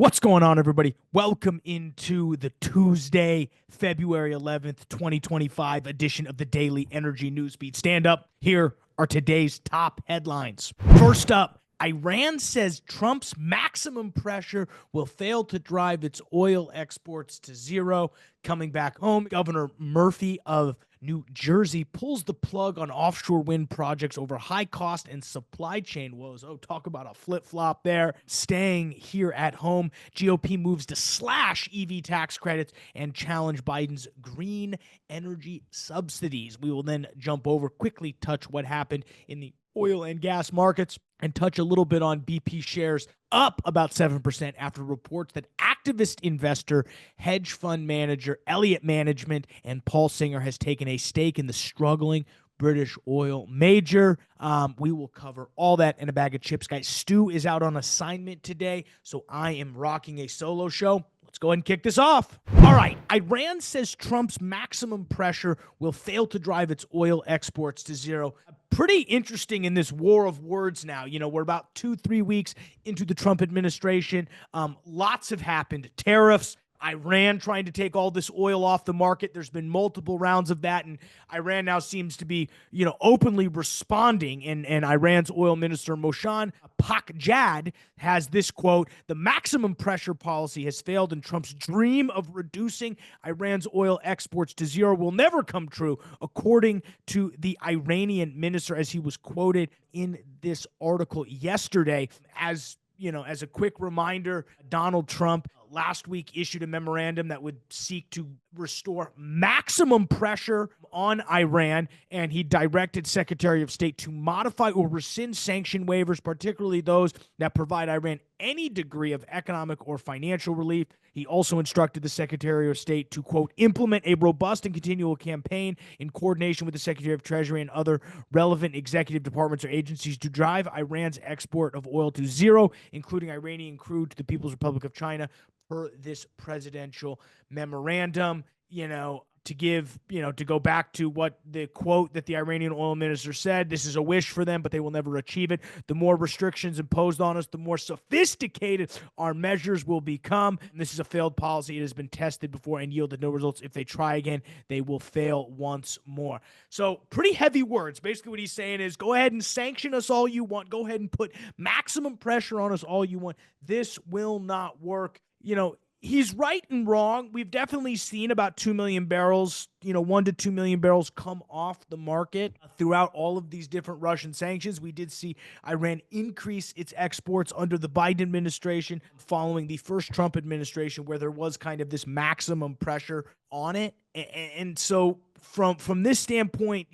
What's going on, everybody? Welcome into the Tuesday, February 11th, 2025 edition of the Daily Energy Newsbeat. Stand up. Here are today's top headlines. First up, Iran says Trump's maximum pressure will fail to drive its oil exports to zero. Coming back home, Governor Murphy of New Jersey pulls the plug on offshore wind projects over high cost and supply chain woes. Oh, talk about a flip-flop there. Staying here at home, GOP moves to slash EV tax credits and challenge Biden's green energy subsidies. We will then jump over, quickly touch what happened in the oil and gas markets, and touch a little bit on BP shares up about 7% after reports that activist investor, hedge fund manager Elliott Management and Paul Singer has taken a stake in the struggling British oil major. We will cover all that in a bag of chips, guys. Stu is out on assignment today, so I am rocking a solo show. Let's go ahead and kick this off. All right. Iran says Trump's maximum pressure will fail to drive its oil exports to zero. Pretty interesting in this war of words now. You know, we're about 2-3 weeks into the Trump administration. Lots have happened. Tariffs, Iran trying to take all this oil off the market. There's been multiple rounds of that, and Iran now seems to be, openly responding. And Iran's oil minister, Moshan Pakjad, has this quote: "The maximum pressure policy has failed, and Trump's dream of reducing Iran's oil exports to zero will never come true," according to the Iranian minister, as he was quoted in this article yesterday. As a quick reminder, Donald Trump last week issued a memorandum that would seek to restore maximum pressure on Iran, and he directed Secretary of State to modify or rescind sanction waivers, particularly those that provide Iran any degree of economic or financial relief. He also instructed the Secretary of State to, quote, "implement a robust and continual campaign in coordination with the Secretary of Treasury and other relevant executive departments or agencies to drive Iran's export of oil to zero, including Iranian crude, to the People's Republic of China," per this presidential memorandum. To go back to what the quote that the Iranian oil minister said, this is a wish for them, but they will never achieve it. The more restrictions imposed on us, the more sophisticated our measures will become. And this is a failed policy. It has been tested before and yielded no results. If they try again, they will fail once more. So pretty heavy words. Basically what he's saying is, go ahead and sanction us all you want. Go ahead and put maximum pressure on us all you want. This will not work. He's right and wrong. We've definitely seen about 2 million barrels, 1 to 2 million barrels come off the market throughout all of these different Russian sanctions. We did see Iran increase its exports under the Biden administration following the first Trump administration, where there was kind of this maximum pressure on it. And so from this standpoint,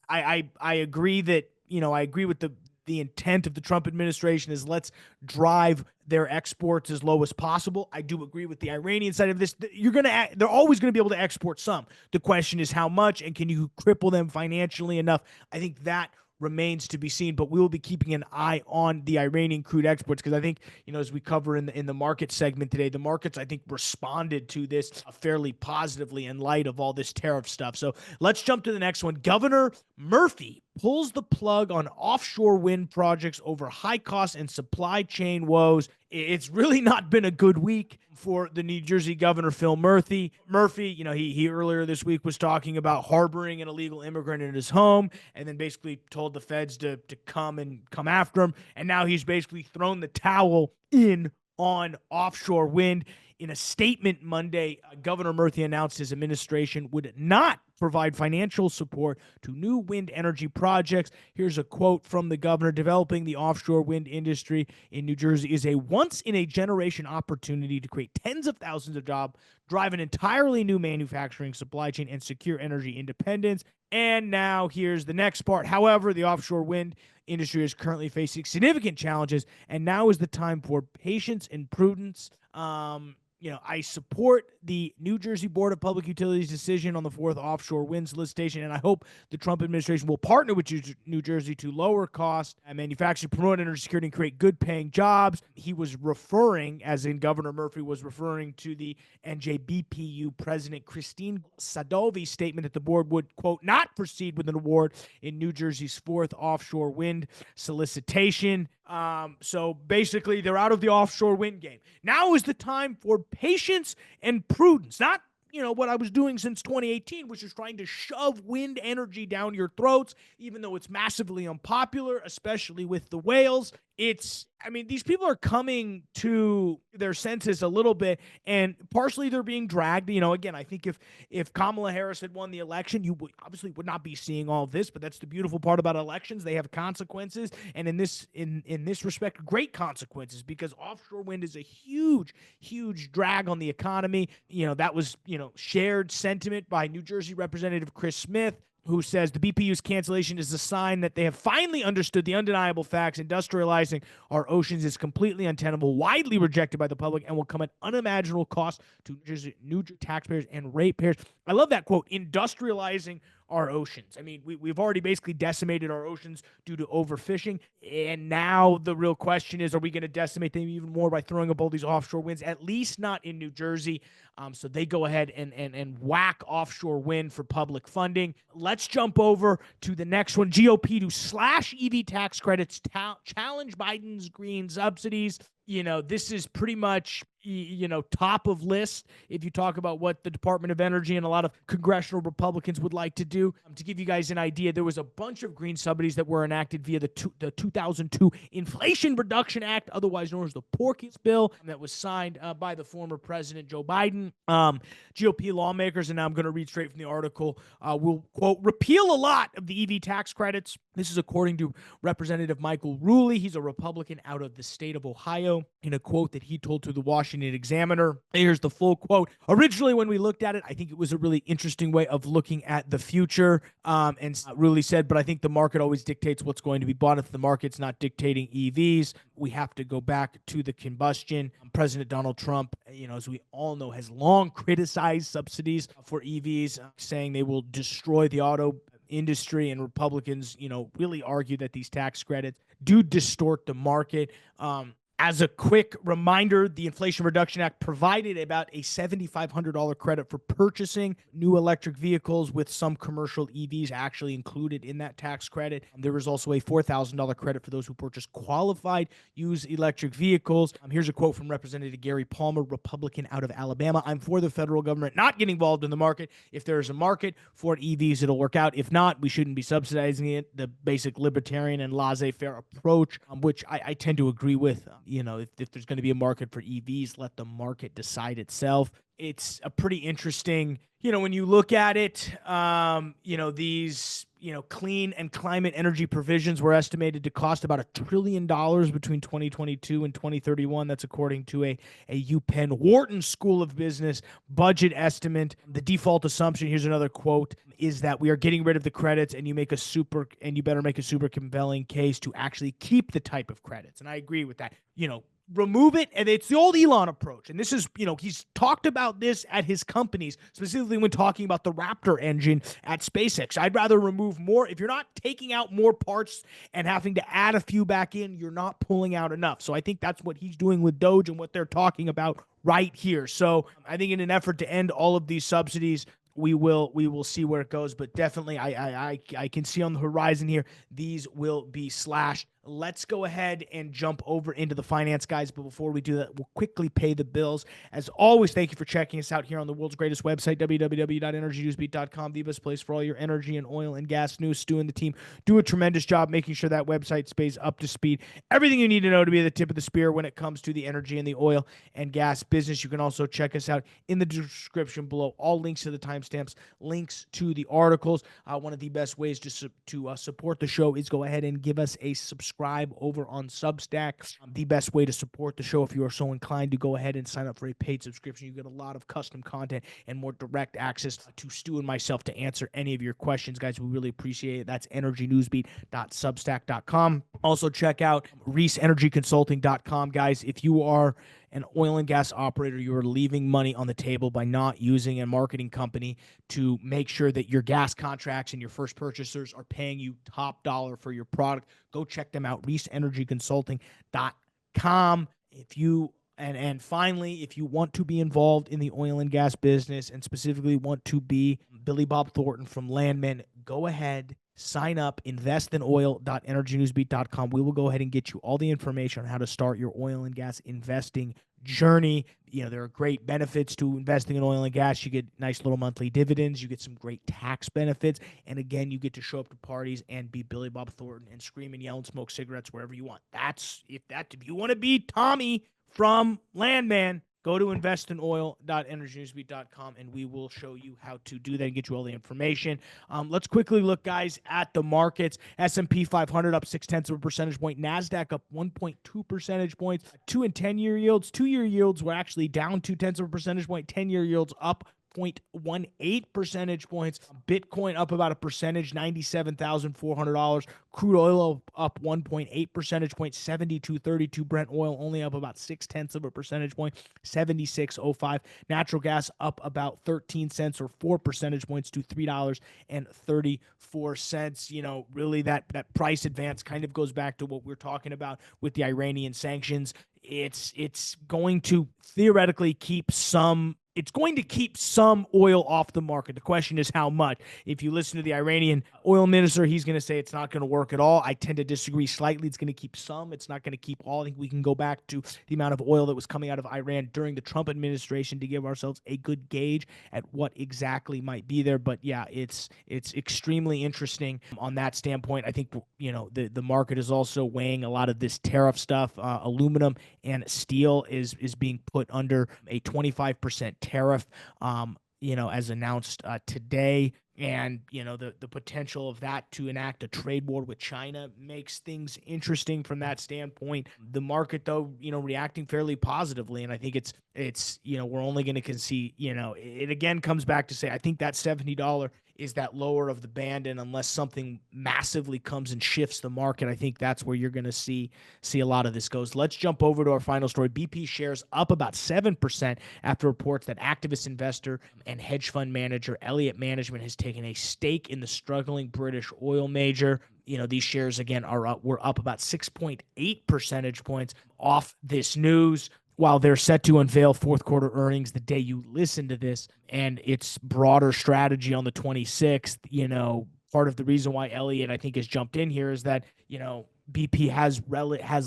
I agree that, I agree with the intent of the Trump administration is let's drive their exports as low as possible. I do agree with the Iranian side of this. They're always going to be able to export some. The question is how much, and can you cripple them financially enough? I think that remains to be seen, but we will be keeping an eye on the Iranian crude exports, because I think, as we cover in the market segment today, the markets, I think, responded to this fairly positively in light of all this tariff stuff. So let's jump to the next one. Governor Murphy pulls the plug on offshore wind projects over high costs and supply chain woes. It's really not been a good week for the New Jersey governor, Phil Murphy. He earlier this week was talking about harboring an illegal immigrant in his home, and then basically told the feds to come after him. And now he's basically thrown the towel in on offshore wind. In a statement Monday, Governor Murphy announced his administration would not provide financial support to new wind energy projects. Here's a quote from the governor: "Developing the offshore wind industry in New Jersey is a once-in-a-generation opportunity to create tens of thousands of jobs, drive an entirely new manufacturing supply chain, and secure energy independence." And now here's the next part. "However, the offshore wind industry is currently facing significant challenges, and now is the time for patience and prudence." I support the New Jersey Board of Public Utilities decision on the fourth offshore wind solicitation, and I hope the Trump administration will partner with New Jersey to lower costs and manufacture, promote energy security, and create good-paying jobs. He was referring, as in Governor Murphy was referring to the NJBPU President Christine Sadovi's statement that the board would, quote, not proceed with an award in New Jersey's fourth offshore wind solicitation. So basically, they're out of the offshore wind game. Now is the time for patience and prudence, not what I was doing since 2018, which is trying to shove wind energy down your throats, even though it's massively unpopular, especially with the whales. These people are coming to their senses a little bit, and partially they're being dragged. Again, I think if Kamala Harris had won the election, you obviously would not be seeing all of this, but that's the beautiful part about elections. They have consequences, and in this respect, great consequences, because offshore wind is a huge, huge drag on the economy. That was, shared sentiment by New Jersey Representative Chris Smith, who says the BPU's cancellation is a sign that they have finally understood the undeniable facts. Industrializing our oceans is completely untenable, widely rejected by the public, and will come at unimaginable cost to New Jersey taxpayers and ratepayers. I love that quote, industrializing our oceans. We've already basically decimated our oceans due to overfishing, and now the real question is, are we going to decimate them even more by throwing up all these offshore winds? At least not in New Jersey. So they go ahead and whack offshore wind for public funding. Let's jump over to the next one. GOP to slash EV tax credits, challenge Biden's green subsidies. This is pretty much, top of list if you talk about what the Department of Energy and a lot of congressional Republicans would like to do. To give you guys an idea, there was a bunch of green subsidies that were enacted via the 2002 Inflation Reduction Act, otherwise known as the Porky's Bill, that was signed by the former President Joe Biden. GOP lawmakers, and now I'm going to read straight from the article, will, quote, repeal a lot of the EV tax credits. This is according to Representative Michael Ruley. He's a Republican out of the state of Ohio. In a quote that he told to the Washington Examiner. Here's the full quote. Originally, when we looked at it, I think it was a really interesting way of looking at the future. And Ruley said, but I think the market always dictates what's going to be bought. If the market's not dictating EVs, we have to go back to the combustion. President Donald Trump, as we all know, has long criticized subsidies for EVs, saying they will destroy the auto industry, and Republicans, really argue that these tax credits do distort the market. As a quick reminder, the Inflation Reduction Act provided about a $7,500 credit for purchasing new electric vehicles, with some commercial EVs actually included in that tax credit. There was also a $4,000 credit for those who purchase qualified used electric vehicles. Here's a quote from Representative Gary Palmer, Republican out of Alabama. I'm for the federal government not getting involved in the market. If there is a market for EVs, it'll work out. If not, we shouldn't be subsidizing it. The basic libertarian and laissez-faire approach, which I tend to agree with. If there's going to be a market for EVs, let the market decide itself. It's a pretty interesting, when you look at it, these, clean and climate energy provisions were estimated to cost about $1 trillion between 2022 and 2031. That's according to a UPenn Wharton School of Business budget estimate. The default assumption, here's another quote, is that we are getting rid of the credits, and you better make a super compelling case to actually keep the type of credits. And I agree with that. Remove it, and it's the old Elon approach. And this is, he's talked about this at his companies, specifically when talking about the Raptor engine at SpaceX. I'd rather remove more. If you're not taking out more parts and having to add a few back in, you're not pulling out enough. So I think that's what he's doing with Doge and what they're talking about right here. So I think in an effort to end all of these subsidies, we will see where it goes, but definitely I can see on the horizon here, these will be slashed. Let's go ahead and jump over into the finance, guys. But before we do that, we'll quickly pay the bills. As always, thank you for checking us out here on the world's greatest website, www.energynewsbeat.com, the best place for all your energy and oil and gas news. Stu and the team do a tremendous job making sure that website stays up to speed. Everything you need to know to be at the tip of the spear when it comes to the energy and the oil and gas business. You can also check us out in the description below. All links to the timestamps, links to the articles. One of the best ways to support the show is go ahead and give us a subscribe over on Substack. The best way to support the show, if you are so inclined, to go ahead and sign up for a paid subscription. You get a lot of custom content and more direct access to Stu and myself to answer any of your questions, guys. We really appreciate it. That's energynewsbeat.substack.com. Also check out ReeseEnergyConsulting.com, guys. If you are an oil and gas operator, you are leaving money on the table by not using a marketing company to make sure that your gas contracts and your first purchasers are paying you top dollar for your product. Go check them out, reeseenergyconsulting.com. And finally, if you want to be involved in the oil and gas business and specifically want to be Billy Bob Thornton from Landman, go ahead, sign up, investinoil.energynewsbeat.com. We will go ahead and get you all the information on how to start your oil and gas investing journey. There are great benefits to investing in oil and gas. You get nice little monthly dividends. You get some great tax benefits. And again, you get to show up to parties and be Billy Bob Thornton and scream and yell and smoke cigarettes wherever you want. If you want to be Tommy from Landman, go to investinoil.energynewsbeat.com and we will show you how to do that and get you all the information. Let's quickly look, guys, at the markets. S&P 500 up 0.6 of a percentage point. NASDAQ up 1.2 percentage points. 2 and 10-year yields. 2-year yields were actually down 0.2 of a percentage point. 10-year yields up 0.18 percentage points. Bitcoin up about a percentage, $97,400. Crude oil up 1.8 percentage points, 72.32. Brent oil only up about 0.6 of a percentage point, 76.05. Natural gas up about 13 cents or 4 percentage points to $3.34. Really that price advance kind of goes back to what we're talking about with the Iranian sanctions. It's going to theoretically keep some oil off the market. The question is how much. If you listen to the Iranian oil minister, he's going to say it's not going to work at all. I tend to disagree slightly. It's going to keep some. It's not going to keep all. I think we can go back to the amount of oil that was coming out of Iran during the Trump administration to give ourselves a good gauge at what exactly might be there. But yeah, it's extremely interesting on that standpoint. I think the market is also weighing a lot of this tariff stuff. Aluminum and steel is being put under a 25% tariff, as announced today. And, the potential of that to enact a trade war with China makes things interesting from that standpoint. The market, though, reacting fairly positively. And I think it's we're only going to see, it again comes back to say, I think that $70 is that lower of the band. And unless something massively comes and shifts the market, I think that's where you're going to see a lot of this goes. Let's jump over to our final story. BP shares up about 7% after reports that activist investor and hedge fund manager Elliott Management has taken a stake in the struggling British oil major. These shares again were up about 6.8 percentage points off this news, while they're set to unveil fourth quarter earnings the day you listen to this and its broader strategy on the 26th. Part of the reason why Elliott, I think, has jumped in here is that, BP has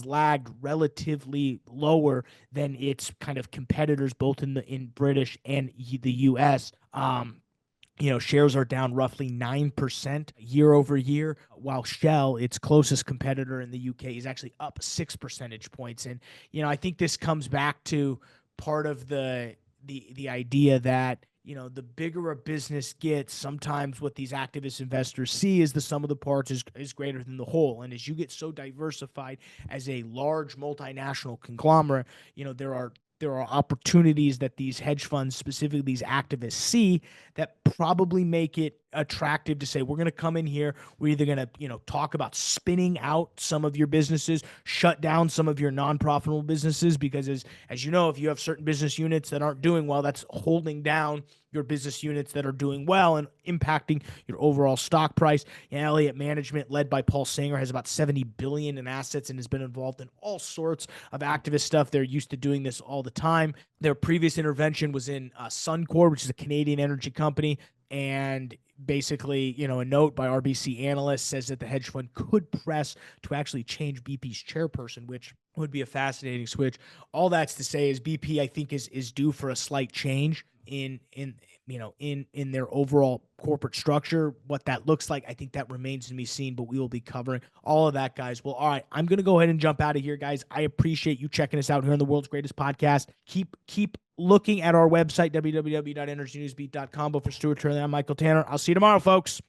lagged relatively lower than its kind of competitors, both in British and the U.S. Shares are down roughly 9% year over year, while Shell, its closest competitor in the UK, is actually up 6 percentage points. And, I think this comes back to part of the idea that, the bigger a business gets, sometimes what these activist investors see is the sum of the parts is greater than the whole. And as you get so diversified as a large multinational conglomerate, there are opportunities that these hedge funds, specifically these activists, see that probably make it attractive to say, we're going to come in here. We're either going to, talk about spinning out some of your businesses, shut down some of your non-profitable businesses, because as you know, if you have certain business units that aren't doing well, that's holding down your business units that are doing well and impacting your overall stock price. Elliott Management, led by Paul Sanger, has about $70 billion in assets and has been involved in all sorts of activist stuff. They're used to doing this all the time. Their previous intervention was in Suncor, which is a Canadian energy company. And basically, a note by RBC analyst says that the hedge fund could press to actually change BP's chairperson, which would be a fascinating switch. All that's to say is BP, I think, is due for a slight change in their overall corporate structure. What that looks like, I think that remains to be seen, but we will be covering all of that, guys. Well, all right, I'm going to go ahead and jump out of here, guys. I appreciate you checking us out here on the world's greatest podcast. Keep looking at our website, www.energynewsbeat.com. But for Stuart Turley, I'm Michael Tanner. I'll see you tomorrow, folks.